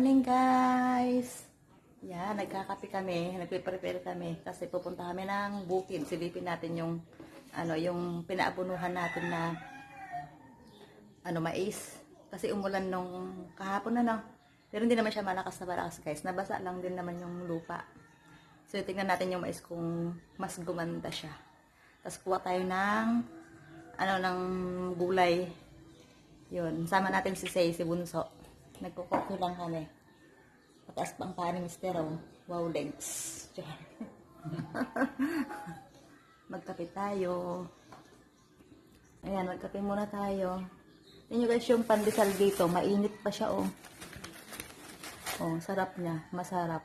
morning guys! Yan, nagkakape kami, nagpe-prepare kami kasi pupunta kami ng bukid. Silipin natin yung yung pinaabunuhan natin na mais. Kasi umulan nung kahapon Pero hindi naman siya malakas na malakas guys. Nabasa lang din naman yung lupa. So tingnan natin yung mais kung mas gumanda siya. Tapos kuha tayo ng ng gulay. Yun, sama natin si Bunso. Nagkukoke lang kami. Pataas pang pa ni Mr. Wow, legs. Magkape tayo. Ayan, magkape muna tayo. Tingnan nyo guys yung pandesal dito. Mainit pa siya Oh, sarap niya. Masarap.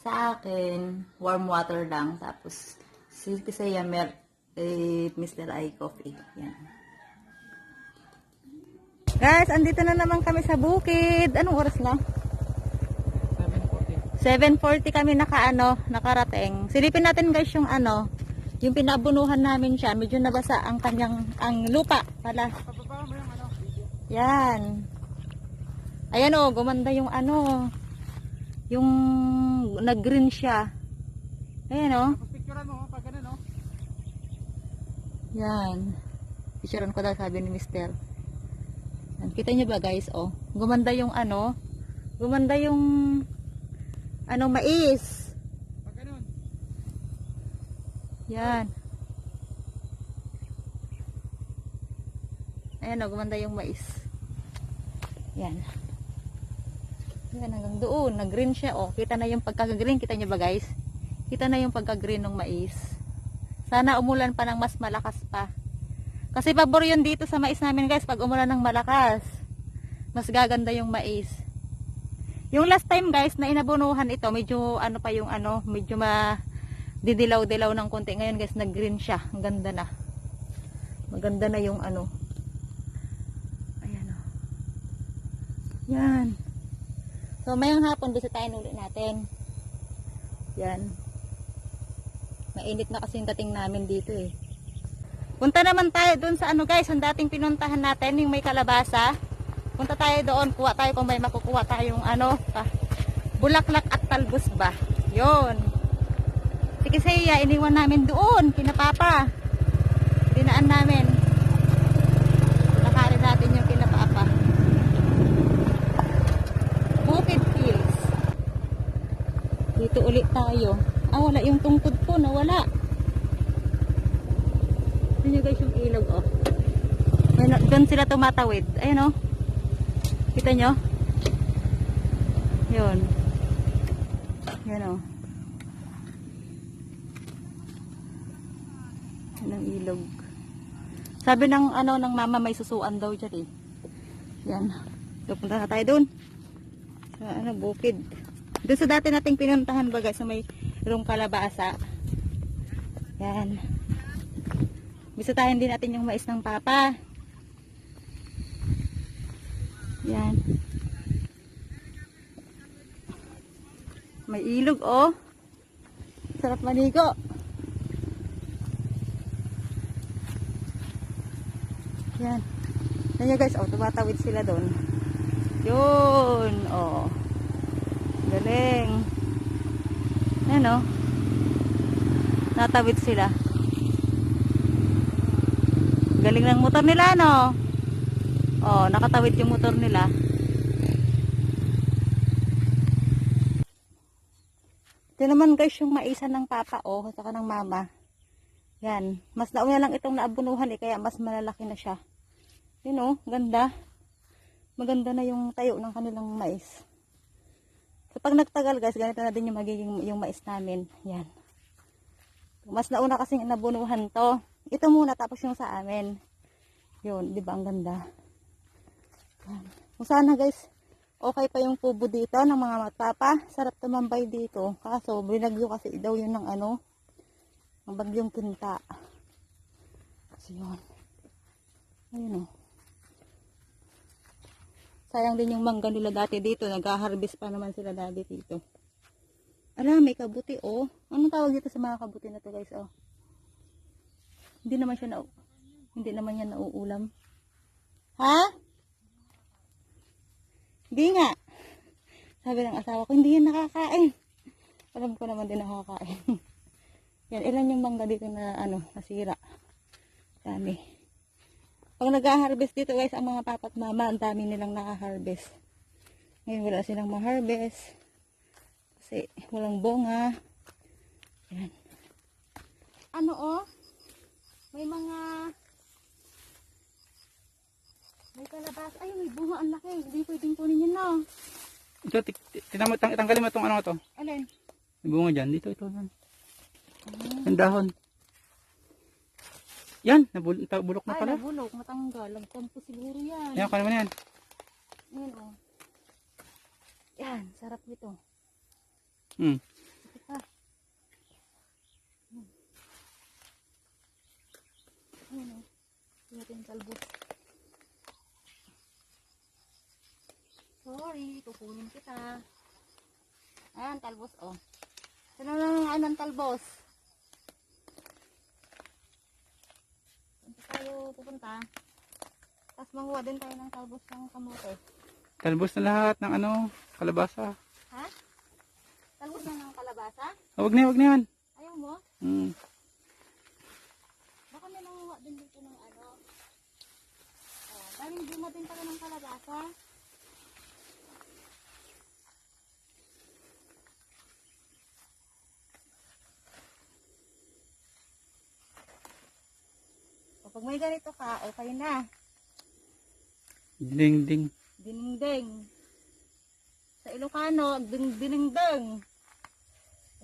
Sa akin, warm water lang. Tapos, kasi Mr. I coffee. Yan. Guys, andito na naman kami sa bukid. Anong oras na? 7:40 kami nakarating. Silipin natin guys yung yung pinabunuhan namin siya. Medyo nabasa ang lupa pala. Yan. Ayan gumanda yung yung nag-green siya. Ayan Picturean mo pag ganun Yan. Picturean ko daw sabi ni Mister. Yan. Kita niyo ba guys gumanda yung gumanda yung mais. Pag ganun. Yan. Ayan gumanda yung mais. Yan. Yan hanggang doon, nag-green siya Kita na yung pagka-green, kita niyo ba guys? Kita na yung pagka-green ng mais. Sana umulan pa ng mas malakas pa. Kasi pabor yun dito sa mais namin guys, pag umulan ng malakas, mas gaganda yung mais. Yung last time guys na inabunuhan ito, medyo pa yung medyo didilaw-dilaw ng konti. Ngayon guys, nag-green siya. Ang ganda na. Maganda na yung Ayan Yan. So mayang hapon bisa tayo ulit natin. Yan. Mainit na kasi yung dating namin dito Punta naman tayo doon sa guys, ang dating pinuntahan natin, yung may kalabasa. Punta tayo doon, kuha tayo kung may makukuha tayong bulaklak at talbos ba. Yun. Si Kisaya, iniwan namin doon, kina Papa. Dinaan namin. Nakarin natin yung kina Papa. Bukid Hills. Dito ulit tayo. Wala yung tungkod ko, nawala. Tignan nyo guys yung ilog doon sila tumatawid. Ayun kita nyo? Yun. Yan yan ang ilog. Sabi ng ng mama may susuan daw dyan Yan. So punta na tayo doon. Sa bukid. Doon sa dati nating pinuntahan ba guys sa may rong kalabasa. Yan. Bisitahin din natin yung mais ng Papa. Yan. May ilog Sarap manigo. Yan. Yan nyo guys tumatawid sila doon. Yun galing. Yan natawid sila. Galing ng motor nila nakatawid yung motor nila. Ito naman guys yung maisan ng Papa at saka ng Mama. Yan. Mas nauna lang itong naabunuhan kaya mas malalaki na siya. Yun ganda. Maganda na yung tayo ng kanilang mais. So pag nagtagal guys, ganito na din yung magiging yung mais namin. Yan. Mas nauna kasing nabunuhan to. Ito muna tapos yung sa amin. Yun, di ba ang ganda? Kung sana guys, okay pa yung tubo dito ng mga Papa. Sarap tumambay dito. Kaso, binagyo kasi daw yun ng ang bagyong Kinta. Kasi yun. Ayun Sayang din yung mangga nila dati dito. Nag-harvest pa naman sila dati dito. May kabuti Anong tawag dito sa mga kabuti na to guys Hindi naman yan nauulam. Ha? Hindi nga. Sabi ng asawa ko, hindi yan nakakain. Alam ko naman din nakakain. Yan, ilan yung mangga dito na nasira. Dami. Pag nag-harvest dito guys, ang mga papa at mama, ang dami nilang naka-harvest. Ngayon wala silang ma-harvest. Kasi walang bunga. Yan. May kalabas. Ay, may bunga ang laki. Hindi pwedeng kunin yun, no? Ito, tanggalin mo itong ano to. Alin? May bunga dyan. Dito, ito. Ang dahon. Yan, bulok na pala. Ay, nabulok. Matanggal. Lagtampo siguro yan. Yan, kano mo na yan. Yan, oh. Yan, sarap nito. Hmm. Ito pa. Yan, oh. Ito yung talbos. Sorry, kukunin kita. Ayan, talbos, oh. Sino na ng talbos? Saan tayo pupunta? Tapos manguha din tayo ng talbos ng kamote. Talbos na lahat ng kalabasa. Ha? Talbos na ng kalabasa? Huwag na yan. Ayaw mo? Hmm. Baka may nanguha din dito ng Oh, galing bunga din pala ng kalabasa. Kapag may ganito ka, okay na. Ding-ding. Dininding. Sa Ilocano, dininding.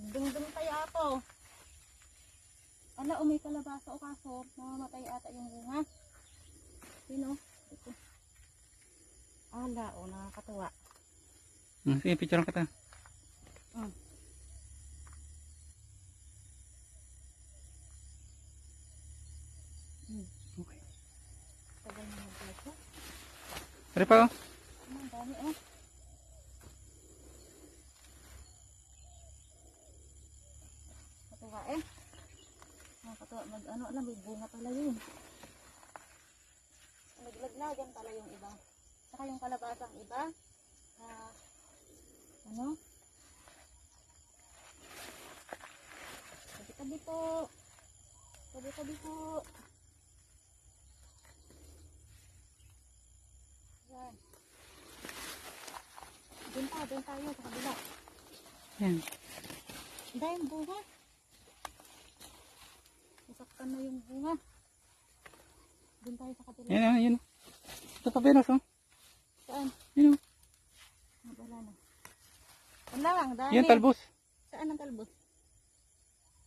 Dingding tayo ako. Ala, may kalabasa o kaso, mamamatay ata yung bunga. Sino? Ito. Ala, nakakatuwa. Sige, picture kita. Okay. Tagal na mag-ito. Pare pa, oh. Ang dami, oh. Katuwa, eh. Nakakatuwa, may bunga pala yun. Naglaglagan pala yung iba. Saka yung kalabasang iba. Tabi-tabi po. Tabi-tabi po. Yan. Doon tayo sa kabila. Yan. Dahil bunga. Nasaktan na yung bunga. Doon tayo sa kabila. Yan. Ito pa, Venus, oh. Saan? Yan, oh. Wala na. Wala lang, dami. Yan, talbos. Saan ang talbos?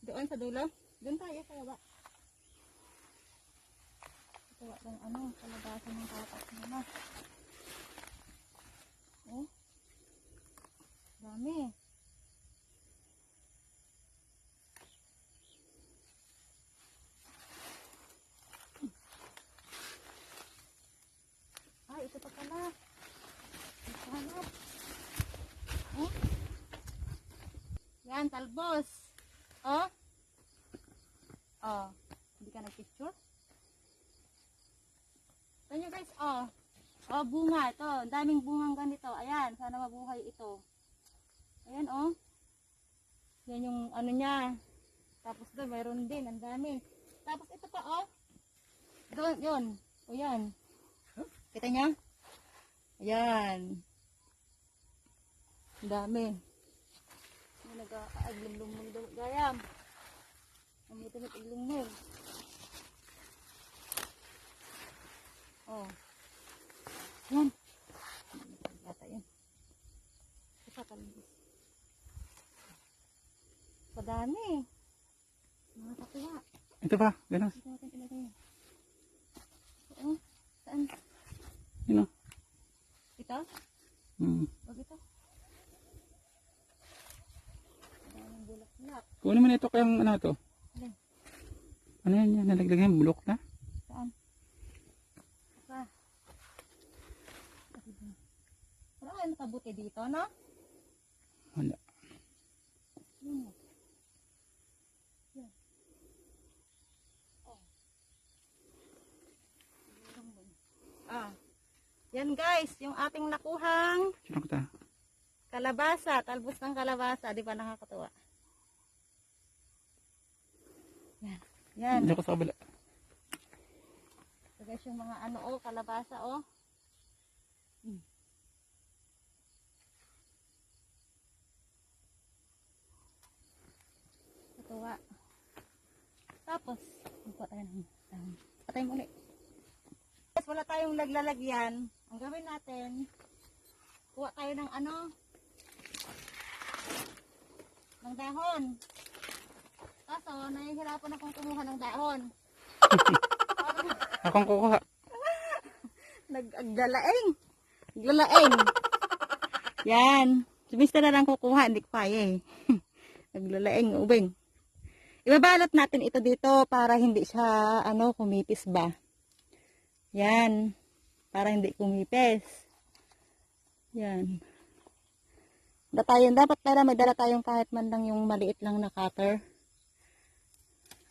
Doon sa dulo? Doon tayo sa baba. Ito ang kalabasan ng tatak nila. Oh. Dami. Ay, ito pa pala. Ito hanap. Oh. Yan, talbos. Oh. Oh. Hindi ka nag-picture? Ito nyo guys, oh. Oh, bunga. Ito. Ang daming bungang ganito. Ayan, sana mabuhay ito. Ayan, oh. Yan yung niya. Tapos doon, mayroon din. Ang dami. Tapos ito pa, oh. Doon, yun. O yan. Kita niya? Ayan. Ang dami. Nag-aaglum-lum mong gayam. Ang itlum mo. Oh. Yan. Bata yun. Isa talbos. Padami. Mga katuwa. Ito pa, Venus. Ito natin ilagay. Oo. Saan? Yun, oh. Ito? Hmm. Huwag ito. Ang bulak-bulak. Kunin mo na ito kayang to. Alin? Ano yan? Nalaglag yan, bulok na. Saan? Pa. Pero ay nakabuti dito, no? Wala. Yan. Yan. Oh. Ah. Yan guys, yung ating nakuhang Sino kita? Kalabasa, talbos ng kalabasa. Di ba nakakatuwa? Yan. Yan. Hindi ko sa kabila. So guys, yung mga ano oh, kalabasa oh. Katuwa. Tapos, magkuha tayo ng dahon. Patay mo ulit. Guys, wala tayong naglalagyan. Ang gawin natin, kuha tayo ng ano, ng dahon. Kaso, nahihirapan akong kumuha ng dahon. Akong kukuha. Nag-aglalaeng. Aglalaeng. Yan. Si Mr. na lang kukuha, hindi ko kaya eh. Naglalaeng, ubeng. Ibabalot natin ito dito para hindi siya, ano, kumipis ba. Yan. Para hindi kumipis. Yan. Dapat may dala tayong kahit man lang yung maliit lang na cutter.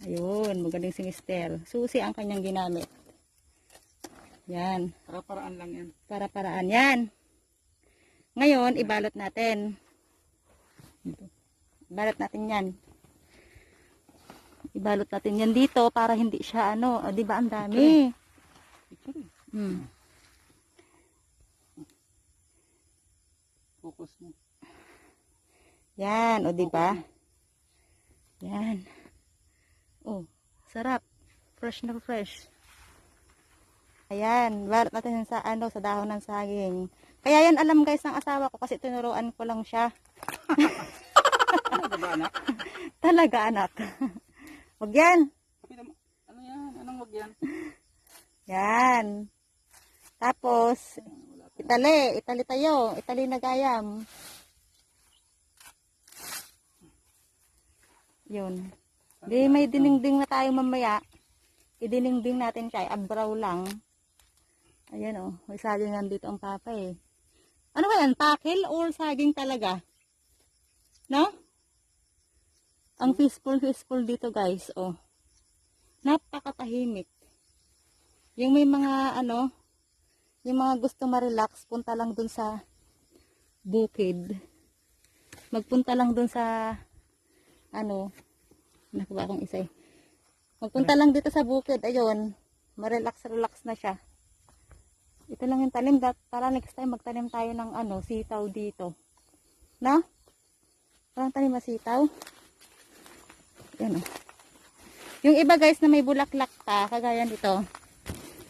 Ayun, magaling si Mister. Susi ang kanyang ginamit. Yan. Para-paraan lang yan. Para-paraan yan. Ngayon, ibalot natin. Ibalot natin yan. Ibalot natin yan dito para hindi siya ano, di ba ang dami? Focus mo. Yan, o di ba? Yan. Oh, sarap. Fresh na fresh. Ayan, balot natin yan sa ano, sa dahon ng saging. Kaya yan alam guys ng asawa ko kasi tinuruan ko lang siya. Talaga ba, anak? Talaga anak. Wag yan. Ano yan? Anong wag yan? Yan. Tapos, itali tayo. Itali na gayam. Yun. Di may diningding na tayo mamaya. Idiningding natin siya. Abraw lang. Ayan o. May saging nandito ang papa eh. Ano ba yan? Takil or saging talaga? No? Ang peaceful dito guys. Oh. Napakatahimik. Yung may mga ano, yung mga gusto ma-relax, punta lang dun sa bukid. Magpunta lang dun sa ano, nakuha akong isa eh. Magpunta lang dito sa bukid, ayun, ma-relax na siya. Ito lang yung tanim, para next time magtanim tayo ng ano, sitaw dito. No? Parang tanim na sitaw. Yan o. Yung iba guys na may bulaklak pa, kagaya nito.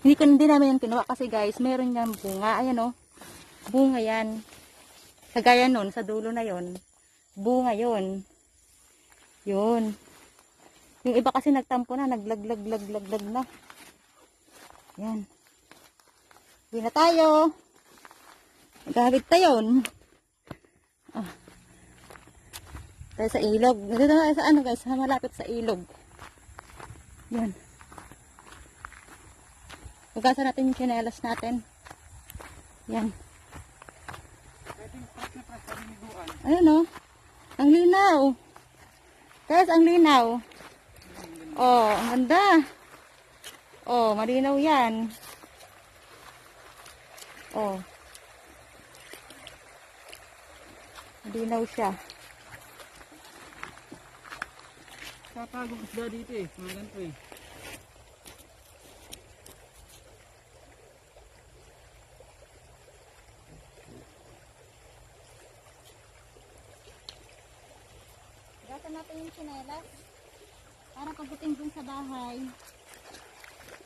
Hindi namin yan kinuha kasi guys, meron yan bunga. Ayan o. Bunga yan. Kagaya nun, sa dulo na yon. Bunga yon. Yun. Yung iba kasi nagtampo na, naglaglag na. Yan. Hindi na tayo. Naghahabit tayo. Ah. Tayo sa ilog. Dito tayo sa ano guys, malapit sa ilog. Yan. Hugasan natin yung tsinelas natin. Yan. Ayun o. Ang linaw. Guys, ang linaw. Oh, ang ganda. Oh, malinaw yan. Oh. Malinaw siya. Tatagong isda dito eh. Mga ganito eh. Hugasan natin yung tsinelas. Para pagdating dun sa bahay.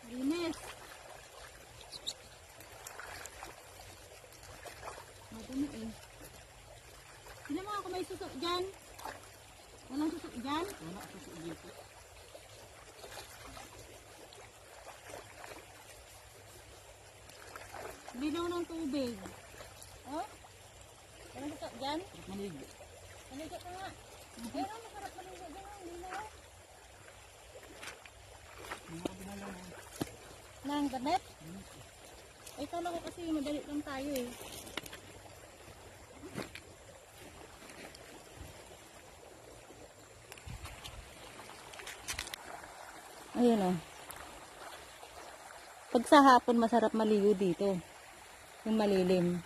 Linis. Madumi eh. Sino mga kung may susok dyan? Walang susok dyan? Wala susok dito. Linaw ng tubig. Oh? Walang susok dyan? Maligo. Maligo ka nga. Ayun ang masarap maligo dyan. Ang linaw. Nang damit? Ay, kala ko kasi madali lang tayo eh. Ayun o. Pag sa hapon, masarap maligo dito. Yung malilim.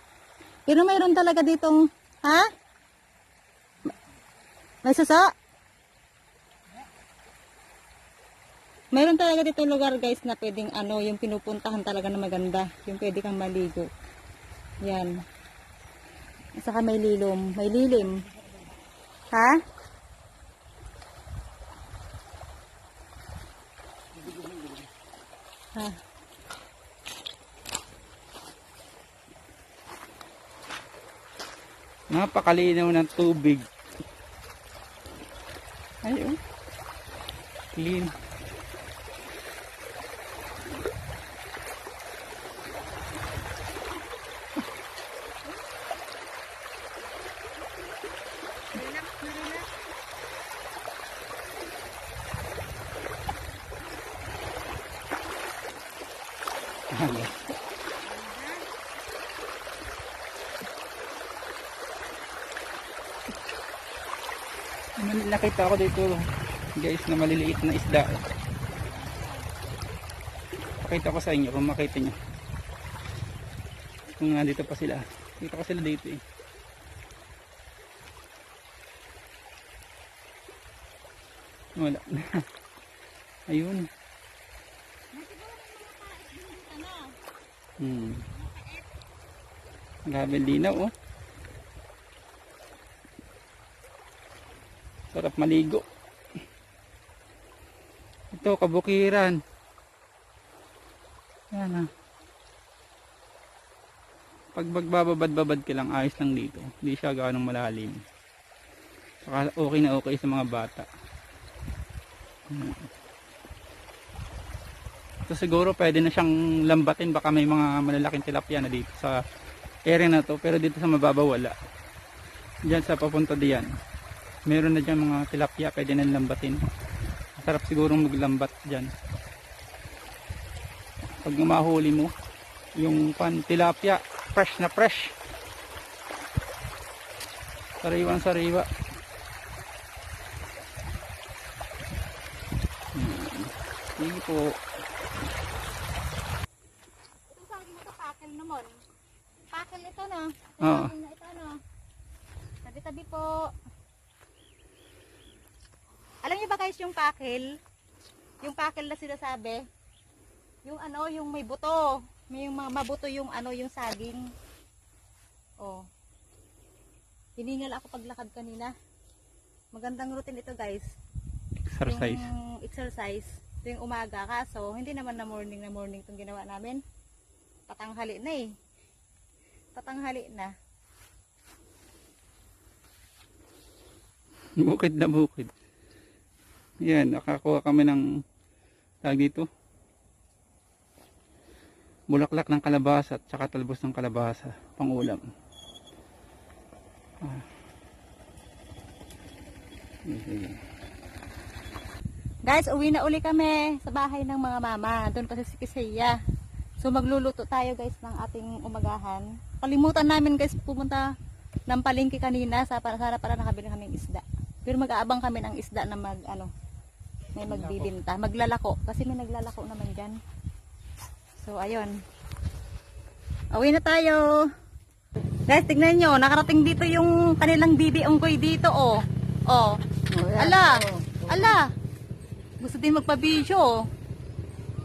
Pero mayroon talaga ditong Ha? May suso? Meron talaga dito lugar guys na pwedeng ano, yung pinupuntahan talaga na maganda. Yung pwede kang maligo. Yan. Saka may lilom. May lilim. Ha? Ha? Napakalinaw ng tubig. Ayun. Clean. Nakita ko dito guys na maliliit na isda. Pakita ko sa inyo kung makita nyo. Kung nandito pa sila. Kita ko sila dito eh. Wala na. Ayun. Grabe linaw oh. Sarap maligo. Ito kabukiran. Yan ah. Pag magbababad-babad ka lang, ayos lang dito. Hindi siya gaano malalim. Saka okay na okay sa mga bata. Ito siguro pwede na siyang lambatin. Baka may mga malalaking tilapia na dito sa area na to. Pero dito sa mababaw wala. Diyan sa papunta diyan. Meron na dyan mga tilapia, pwede na lambatin. Sarap sigurong maglambat dyan. Pag mahuli mo, yung tilapia, fresh na fresh. Sariwan sariwa. Sige po. Ito saging ito, pakil naman. Pakil ito no? Oo. Ito no? Tabi-tabi po. Alam niyo ba guys yung pakil? Yung pakil na sinasabi? Yung ano, yung may buto. May mabuto yung ano, yung saging. Oh. Hiningal ako paglakad kanina. Magandang routine ito guys. Exercise. Yung exercise. Ito yung umaga. Kaso, hindi naman na morning itong ginawa namin. Patanghali na eh. Patanghali na. Bukid na bukid. Yan, nakakuha kami ng tag dito. Bulaklak ng kalabasa at saka talbos ng kalabasa. Pang ulam. Guys, uwi na uli kami sa bahay ng mga mama. Doon kasi si Kisaya. So magluluto tayo guys ng ating umagahan. Kalimutan namin guys pumunta ng palengke kanina para nakabili kaming isda. Pero mag-aabang kami ng isda na may magbibinta. Maglalako. Kasi may naglalako naman dyan. So ayun. Uwi na tayo. Guys, tignan nyo. Nakarating dito yung kanilang bibi unggoy dito oh. Oh. Ala. Ala. Gusto din magpa-video.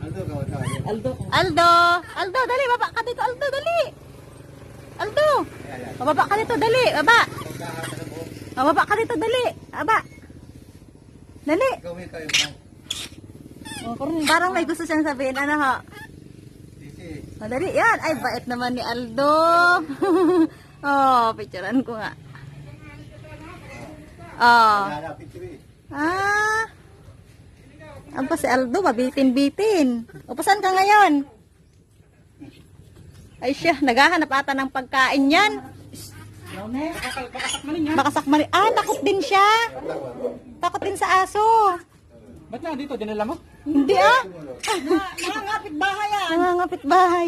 Aldo, dali, baba ka dito, Aldo, dali. Aldo. Baba ka dito, dali, baba. Baba ka dito, dali. Baba. Dali. Parang may gusto siyang sabihin, ano ha? Dali, yan. Ay, bait naman ni Aldo. Oh, picturean ko nga. Oh. Ang pa si Aldo, mabitin-bitin. O, pasan ka ngayon? Ay siya, naghahanap ata ng pagkain yan. Makasakmali. Ah, takot din siya. Takot din sa aso. Ba't na dito? Dinala mo? Hindi ah. Nangangapit bahay yan. Nangangapit bahay.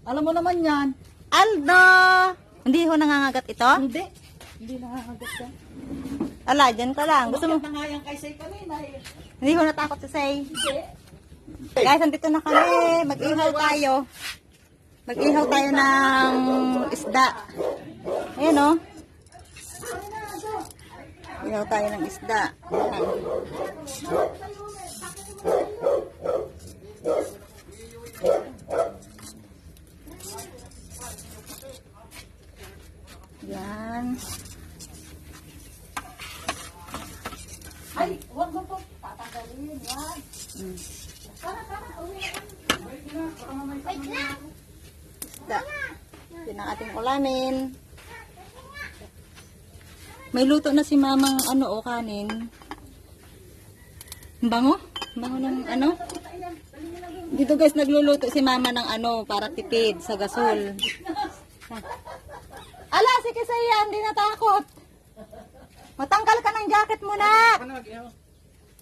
Alam mo naman yan. Aldo! Hindi ho nangangagat ito? Hindi. Hindi nangangagat yan. Ala, dyan ka lang. Gusto mo? Bakit na nga yan kay Say kanina eh. Hindi ho natakot si Say. Hindi. Guys, andito na kami. Mag-ihaw tayo. Mag-ihaw tayo ng isda. Ayan o. Inaw tayo ng isda. Yan. Yan. Ay, huwag mo po. Tatanggalin. Yan. Isda. Yan ang ating ulamin. May luto na si mamang ano o kanin. Ang bango? Ang bango ng ano? Dito guys nagluluto si mama ng ano para tipid sa gasol. Ala, si Kisaya, hindi natakot. Matanggal ka ng jacket mo na. Ano mag-ihaw?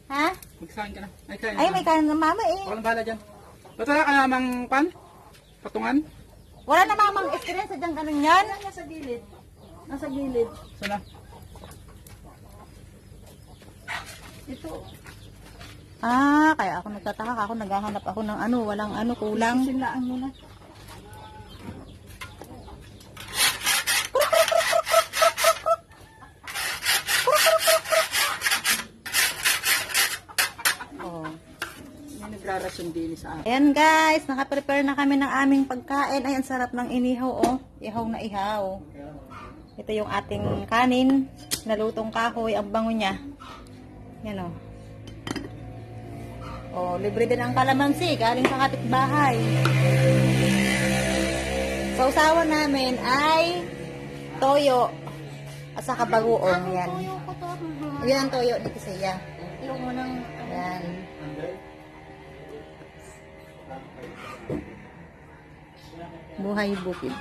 Ha? Magsahin ka na. Ay, kain Ay, na. may kanin ng mama eh. Walang bahala dyan. Ba't wala ka namang pan? Patungan? Wala na mamang experience sa dyan ganun yan. Nasa gilid. Nasa gilid. Sana. Ito. Ah, kaya ako nagtataka. Ako naghahanap ako ng ano, walang ano, kulang. Silaan mo na. Oh. May nagrarasyon din sa akin. Ayan guys, nakaprepare na kami ng aming pagkain. Ay, ang sarap ng inihaw oh. Ihaw na ihaw. Ito yung ating kanin. Nalutong kahoy. Ang bango niya. Yan oh. Oh, libre din ang kalamansi. Galing sa kapitbahay. Sa usawan namin ay toyo. At saka bagoong. Yan. Yan ang toyo ni Kisaya. Yung unang Yan. Buhay bukid.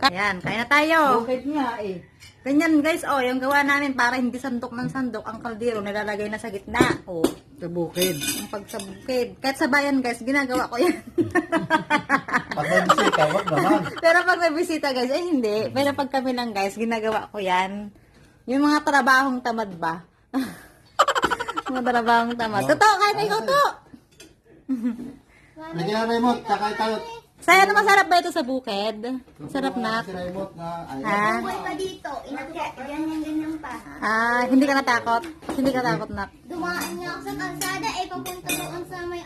Ayan, kain na tayo. bukid nga eh. Ganyan guys, oh, yung gawa namin para hindi sandok ng sandok ang kaldero, nilalagay na sa gitna. Oh, Sa bukid. yung pag sa bukid. Kahit sa bayan guys, ginagawa ko yan. Pag may bisita, wag naman. Pero pag may bisita guys, ay hindi. Pero pag kami lang guys, ginagawa ko yan. Yung mga trabahong tamad ba? Mga trabahong tamad. Totoo, kahit ikaw to. Lagyan na remote, kakay tayo. Saya na masarap ba ito sa bukid? Sarap na. Si remote na, Ha? Buhay pa dito, ganyan pa. Ah, hindi ka natakot? Hindi ka takot na. Dumaan niya ako sa kalsada, papunta doon sa may